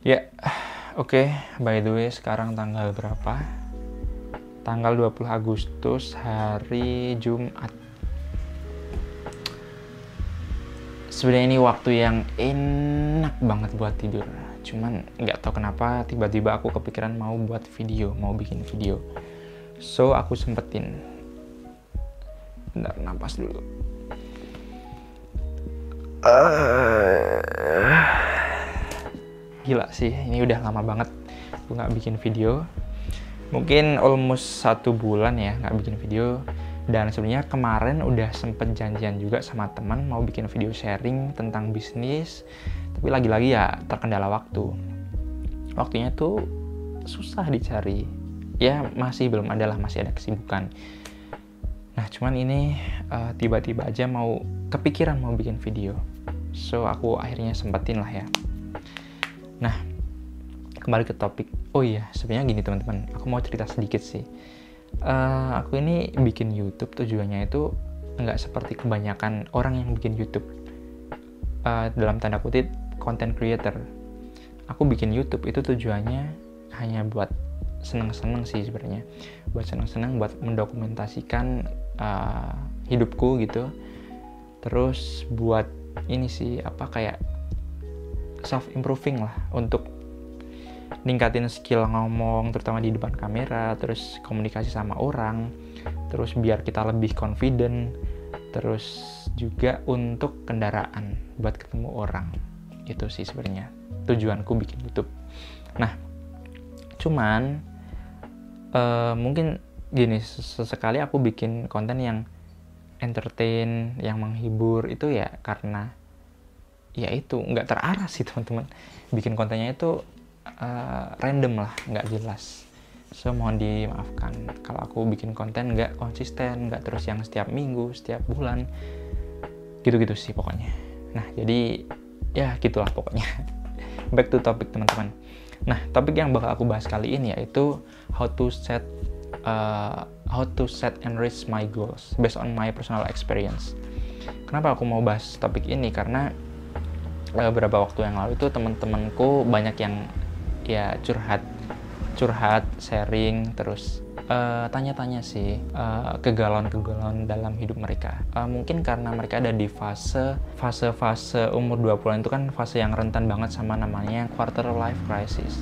Ya, oke. By the way, sekarang tanggal berapa? Tanggal 20 Agustus, hari Jumat. Sebenarnya ini waktu yang enak banget buat tidur. Cuman nggak tahu kenapa tiba-tiba aku kepikiran mau buat video, mau bikin video. So, aku sempetin. Bentar, napas dulu. Gila sih, ini udah lama banget aku nggak bikin video. Mungkin almost 1 bulan ya nggak bikin video. Dan sebenarnya kemarin udah sempet janjian juga sama teman mau bikin video sharing tentang bisnis. Tapi lagi-lagi ya terkendala waktu. Waktunya tuh susah dicari. Ya masih belum ada lah, masih ada kesibukan. Nah cuman ini tiba-tiba aja mau kepikiran mau bikin video. So aku akhirnya sempetin lah ya. Nah, kembali ke topik. Oh iya, sebenarnya gini teman-teman, aku mau cerita sedikit sih. Aku ini bikin YouTube tujuannya itu nggak seperti kebanyakan orang yang bikin YouTube. Dalam tanda kutip, content creator. Aku bikin YouTube itu tujuannya hanya buat seneng-seneng sih sebenarnya. Buat seneng-seneng, buat mendokumentasikan hidupku gitu. Terus buat ini sih, kayak self-improving lah, untuk ningkatin skill ngomong, terutama di depan kamera, terus komunikasi sama orang, terus biar kita lebih confident, terus juga untuk kendaraan, buat ketemu orang. Itu sih sebenarnya tujuanku bikin YouTube. Nah, cuman mungkin gini, sesekali aku bikin konten yang entertain, yang menghibur, itu ya karena ya itu nggak terarah sih teman-teman. Bikin kontennya itu random lah, nggak jelas. So mohon dimaafkan kalau aku bikin konten nggak konsisten, nggak terus yang setiap minggu, setiap bulan, gitu-gitu sih pokoknya. Nah jadi ya gitulah pokoknya. Back to topic teman-teman. Nah topik yang bakal aku bahas kali ini yaitu how to set and reach my goals based on my personal experience. Kenapa aku mau bahas topik ini? Karena beberapa waktu yang lalu itu teman-temanku banyak yang ya curhat, sharing, terus tanya-tanya sih kegalauan-kegalauan dalam hidup mereka. Mungkin karena mereka ada di fase umur 20-an itu kan fase yang rentan banget sama namanya quarter life crisis.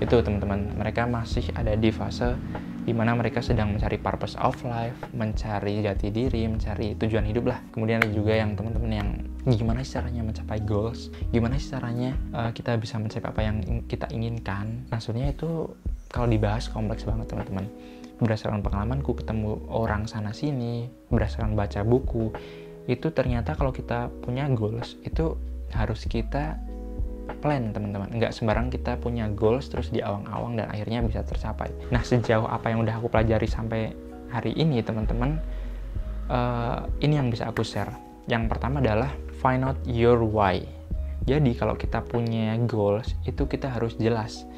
Itu teman-teman, mereka masih ada di fase dimana mereka sedang mencari purpose of life, mencari jati diri, mencari tujuan hidup lah. Kemudian ada juga yang teman-teman yang gimana sih caranya mencapai goals, gimana sih caranya kita bisa mencapai apa yang kita inginkan. Nah sebenarnya itu kalau dibahas kompleks banget teman-teman. Berdasarkan pengalamanku ketemu orang sana sini, berdasarkan baca buku, itu ternyata kalau kita punya goals itu harus kita plan teman-teman. Nggak sembarang kita punya goals terus diawang-awang dan akhirnya bisa tercapai. Nah sejauh apa yang udah aku pelajari sampai hari ini teman-teman, ini yang bisa aku share. Yang pertama adalah find out your why. Jadi kalau kita punya goals itu kita harus jelas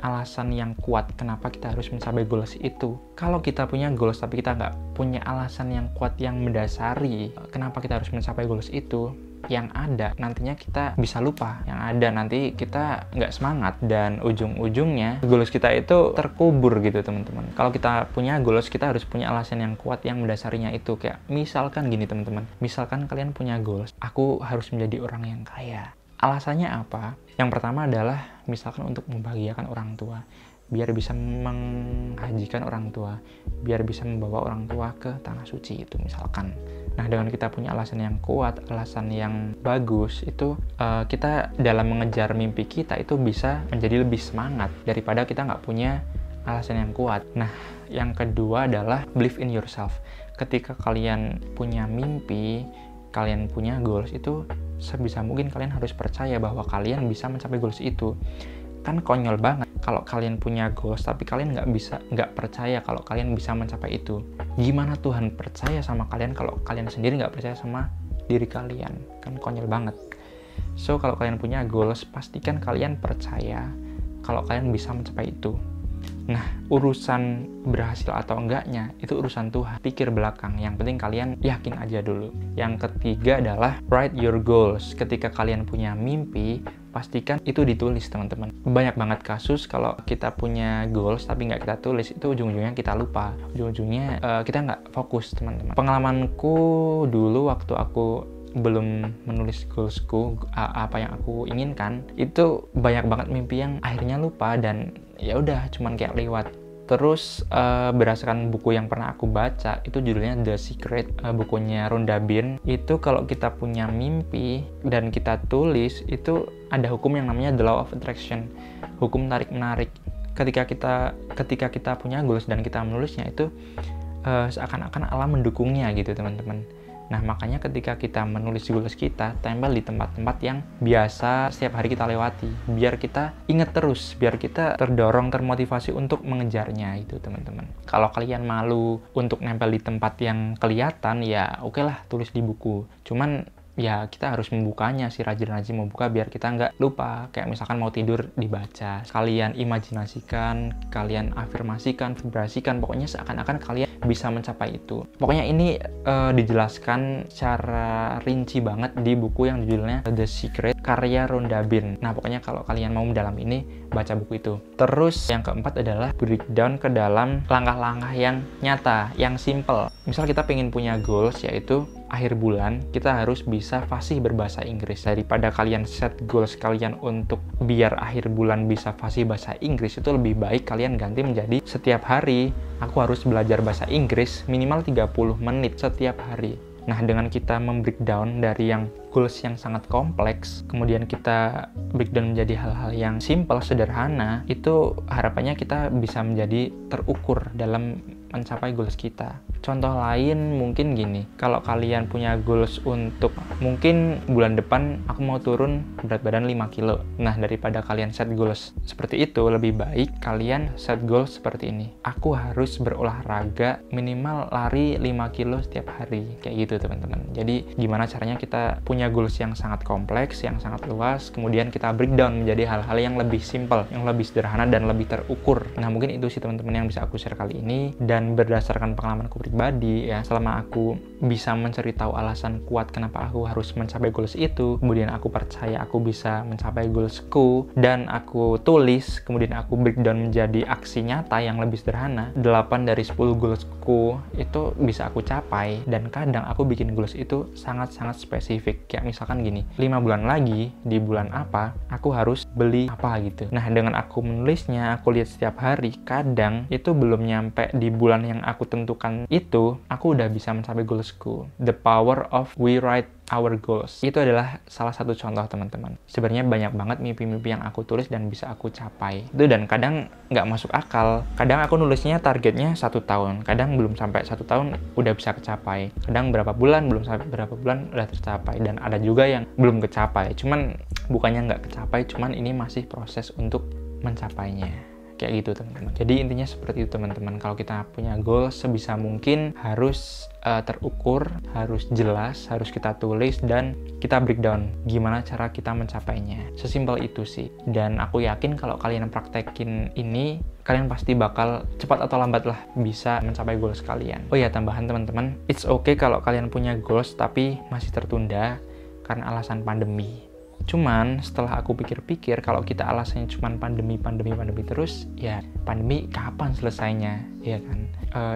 alasan yang kuat kenapa kita harus mencapai goals itu. Kalau kita punya goals tapi kita nggak punya alasan yang kuat yang mendasari kenapa kita harus mencapai goals itu, yang ada nantinya kita bisa lupa, yang ada nanti kita nggak semangat dan ujung-ujungnya goals kita itu terkubur gitu teman-teman. Kalau kita punya goals kita harus punya alasan yang kuat yang mendasarinya itu. Kayak misalkan gini teman-teman, misalkan kalian punya goals, aku harus menjadi orang yang kaya. Alasannya apa? Yang pertama adalah misalkan untuk membahagiakan orang tua, biar bisa menghajikan orang tua, biar bisa membawa orang tua ke tanah suci itu misalkan. Nah dengan kita punya alasan yang kuat, alasan yang bagus, itu kita dalam mengejar mimpi kita itu bisa menjadi lebih semangat daripada kita nggak punya alasan yang kuat. Nah yang kedua adalah believe in yourself. Ketika kalian punya mimpi, kalian punya goals, itu sebisa mungkin kalian harus percaya bahwa kalian bisa mencapai goals itu. Kan konyol banget kalau kalian punya goals tapi kalian nggak percaya kalau kalian bisa mencapai itu. Gimana Tuhan percaya sama kalian kalau kalian sendiri nggak percaya sama diri kalian? Kan konyol banget. So kalau kalian punya goals, pastikan kalian percaya kalau kalian bisa mencapai itu. Nah, urusan berhasil atau enggaknya itu urusan Tuhan, pikir belakang. Yang penting kalian yakin aja dulu. Yang ketiga adalah write your goals. Ketika kalian punya mimpi, pastikan itu ditulis, teman-teman. Banyak banget kasus kalau kita punya goals tapi nggak kita tulis, itu ujung-ujungnya kita lupa, ujung-ujungnya kita nggak fokus, teman-teman. Pengalamanku dulu waktu aku belum menulis goalsku, apa yang aku inginkan, itu banyak banget mimpi yang akhirnya lupa dan ya udah cuman kayak lewat. Terus berdasarkan buku yang pernah aku baca, itu judulnya The Secret, bukunya Rhonda Byrne. Itu kalau kita punya mimpi dan kita tulis, itu ada hukum yang namanya The Law of Attraction, hukum tarik-menarik. Ketika kita punya goals dan kita menulisnya, itu seakan-akan alam mendukungnya gitu, teman-teman. Nah, makanya ketika kita menulis goals kita, tempel di tempat-tempat yang biasa setiap hari kita lewati. Biar kita ingat terus, biar kita terdorong, termotivasi untuk mengejarnya itu, teman-teman. Kalau kalian malu untuk nempel di tempat yang kelihatan, ya oke lah, tulis di buku. Cuman ya kita harus membukanya sih, rajin-rajin membuka biar kita nggak lupa. Kayak misalkan mau tidur, dibaca. Kalian imajinasikan, kalian afirmasikan, vibrasikan. Pokoknya seakan-akan kalian bisa mencapai itu. Pokoknya ini dijelaskan secara rinci banget di buku yang judulnya The Secret, karya Rhonda Byrne. Nah, pokoknya kalau kalian mau mendalam ini, baca buku itu. Terus yang keempat adalah breakdown ke dalam langkah-langkah yang nyata, yang simple. Misal kita pengen punya goals, yaitu akhir bulan kita harus bisa fasih berbahasa Inggris. Daripada kalian set goals kalian untuk biar akhir bulan bisa fasih bahasa Inggris, itu lebih baik kalian ganti menjadi setiap hari aku harus belajar bahasa Inggris minimal 30 menit setiap hari. Nah, dengan kita membreakdown dari yang goals yang sangat kompleks, kemudian kita breakdown menjadi hal-hal yang simple, sederhana, itu harapannya kita bisa menjadi terukur dalam mencapai goals kita. Contoh lain mungkin gini, kalau kalian punya goals untuk mungkin bulan depan aku mau turun berat badan 5 kilo. Nah, daripada kalian set goals seperti itu, lebih baik kalian set goals seperti ini. Aku harus berolahraga minimal lari 5 kilo setiap hari. Kayak gitu, teman-teman. Jadi, gimana caranya kita punya goals yang sangat kompleks, yang sangat luas, kemudian kita breakdown menjadi hal-hal yang lebih simple, yang lebih sederhana dan lebih terukur. Nah, mungkin itu sih teman-teman yang bisa aku share kali ini. Dan berdasarkan pengalamanku pribadi ya, selama aku bisa mencari tahu alasan kuat kenapa aku harus mencapai goals itu, kemudian aku percaya aku bisa mencapai goalsku, dan aku tulis, kemudian aku breakdown menjadi aksi nyata yang lebih sederhana, 8 dari 10 goalsku itu bisa aku capai. Dan kadang aku bikin goals itu sangat-sangat spesifik, kayak misalkan gini, 5 bulan lagi di bulan apa aku harus beli apa gitu. Nah, dengan aku menulisnya, aku lihat setiap hari, kadang itu belum nyampe di bulan yang aku tentukan itu, aku udah bisa mencapai goalsku. The power of we write our goals. Itu adalah salah satu contoh, teman-teman. Sebenarnya banyak banget mimpi-mimpi yang aku tulis dan bisa aku capai. Itu dan kadang nggak masuk akal. Kadang aku nulisnya targetnya 1 tahun. Kadang belum sampai 1 tahun udah bisa kecapai. Kadang berapa bulan, belum sampai berapa bulan udah tercapai. Dan ada juga yang belum kecapai. Cuman bukannya nggak kecapai, cuman ini masih proses untuk mencapainya. Kayak gitu, teman-teman. Jadi intinya seperti itu, teman-teman. Kalau kita punya goal, sebisa mungkin harus terukur, harus jelas, harus kita tulis, dan kita breakdown gimana cara kita mencapainya. Sesimpel itu sih. Dan aku yakin kalau kalian praktekin ini, kalian pasti bakal cepat atau lambat lah bisa mencapai goals kalian. Oh ya, tambahan teman-teman, it's okay kalau kalian punya goals tapi masih tertunda karena alasan pandemi. Cuman setelah aku pikir-pikir, kalau kita alasannya cuma pandemi terus, ya pandemi kapan selesainya, ya kan?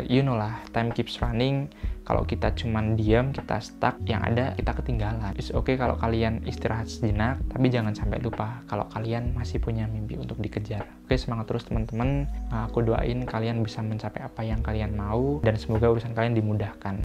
You know lah, time keeps running. Kalau kita cuman diam, kita stuck, yang ada kita ketinggalan. It's okay kalau kalian istirahat sejenak, tapi jangan sampai lupa kalau kalian masih punya mimpi untuk dikejar. Oke, semangat terus teman-teman. Aku doain kalian bisa mencapai apa yang kalian mau, dan semoga urusan kalian dimudahkan.